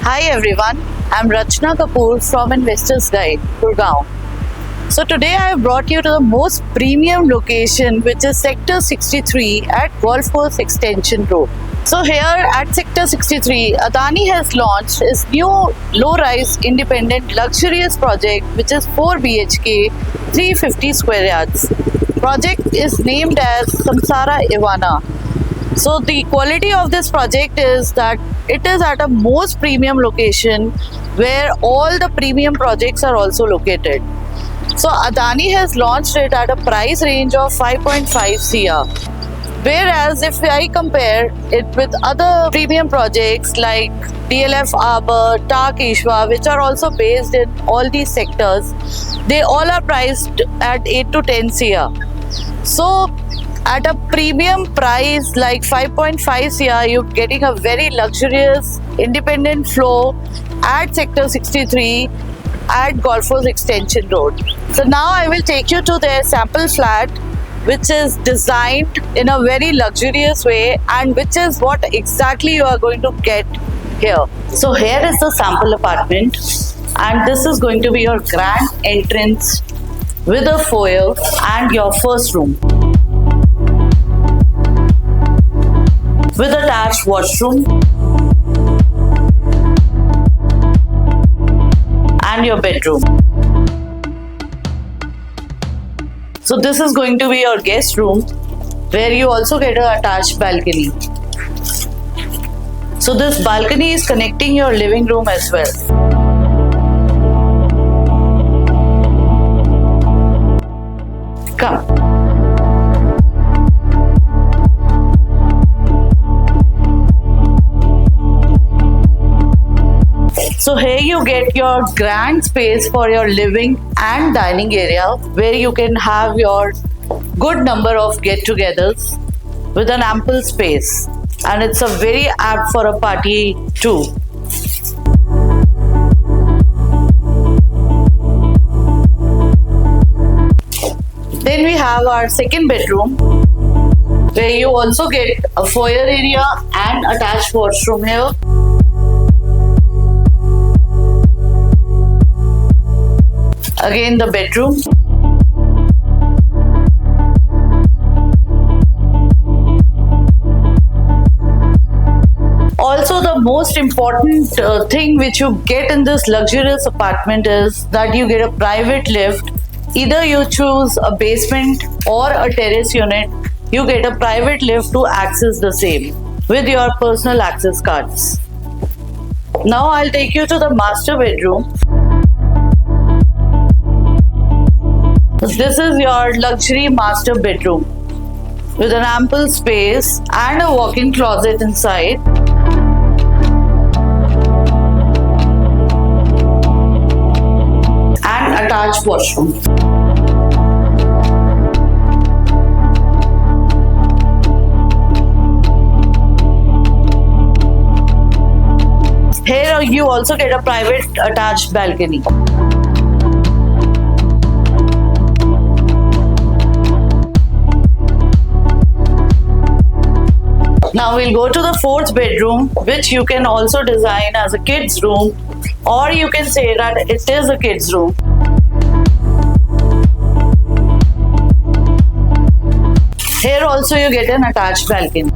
Hi everyone, I'm Rachna Kapoor from Investors Guide, Gurgaon. So today I have brought you to the most premium location, which is Sector 63 at Golf Course Extension Road. So here at Sector 63, Adani has launched its new low-rise independent luxurious project, which is 4 BHK, 350 square yards. Project is named as Samsara Ivana. So the quality of this project is that it is at a most premium location where all the premium projects are also located. So Adani has launched it at a price range of 5.5 CR. Whereas if I compare it with other premium projects like DLF Arbor, Tak Ishwa, which are also based in all these sectors, they all are priced at 8 to 10 CR. So at a premium price like 5.5 CR, you're getting a very luxurious independent floor at Sector 63 at Golf Course Extension Road. So now I will take you to their sample flat, which is designed in a very luxurious way and which is what exactly you are going to get here. So here is the sample apartment, and this is going to be your grand entrance with a foyer and your first room, with attached washroom and your bedroom. So this is going to be your guest room, where you also get an attached balcony. So this balcony is connecting your living room as well. Come. So here you get your grand space for your living and dining area, where you can have your good number of get-togethers with an ample space, and it's a very apt for a party too. Then we have our second bedroom, where you also get a foyer area and attached washroom here. Again, the bedroom. Also, the most important thing which you get in this luxurious apartment is that you get a private lift. Either you choose a basement or a terrace unit, you get a private lift to access the same with your personal access cards. Now I'll take you to the master bedroom. This is your luxury master bedroom with an ample space and a walk-in closet inside. And attached washroom. Here you also get a private attached balcony. Now we'll go to the fourth bedroom, which you can also design as a kid's room, or you can say that it is a kid's room. Here also you get an attached balcony.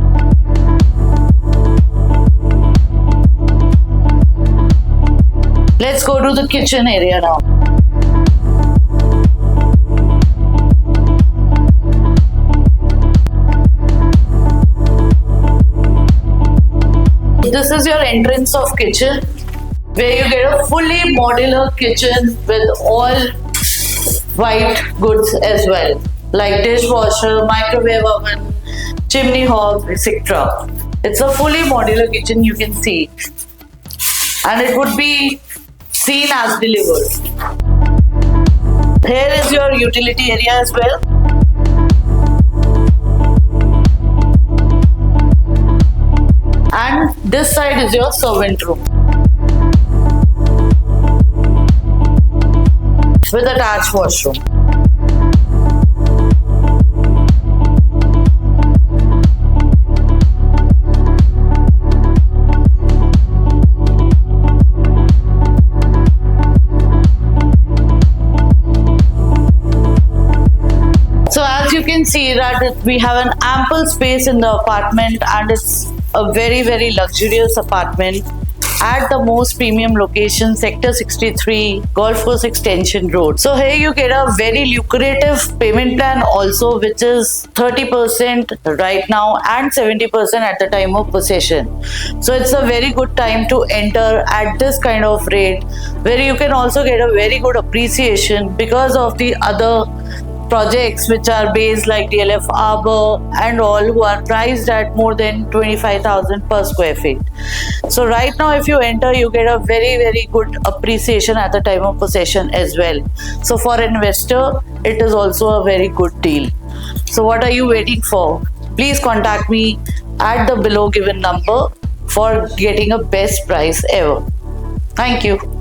Let's go to the kitchen area now. This is your entrance of kitchen, where you get a fully modular kitchen with all white goods as well, like dishwasher, microwave oven, chimney hob, etc. It's a fully modular kitchen, you can see, and it would be seen as delivered. Here is your utility area as well. And this side is your servant room with attached washroom. can see that we have an ample space in the apartment, and it's a very luxurious apartment at the most premium location, Sector 63, Golf Course Extension Road. So here you get a very lucrative payment plan also, which is 30% right now and 70% at the time of possession. So it's a very good time to enter at this kind of rate, where you can also get a very good appreciation because of the other projects which are based like DLF Arbor and all, who are priced at more than 25,000 per square feet. So right now if you enter, you get a very good appreciation at the time of possession as well. So for an investor, it is also a very good deal. So what are you waiting for? Please contact me at the below given number for getting a best price ever. Thank you.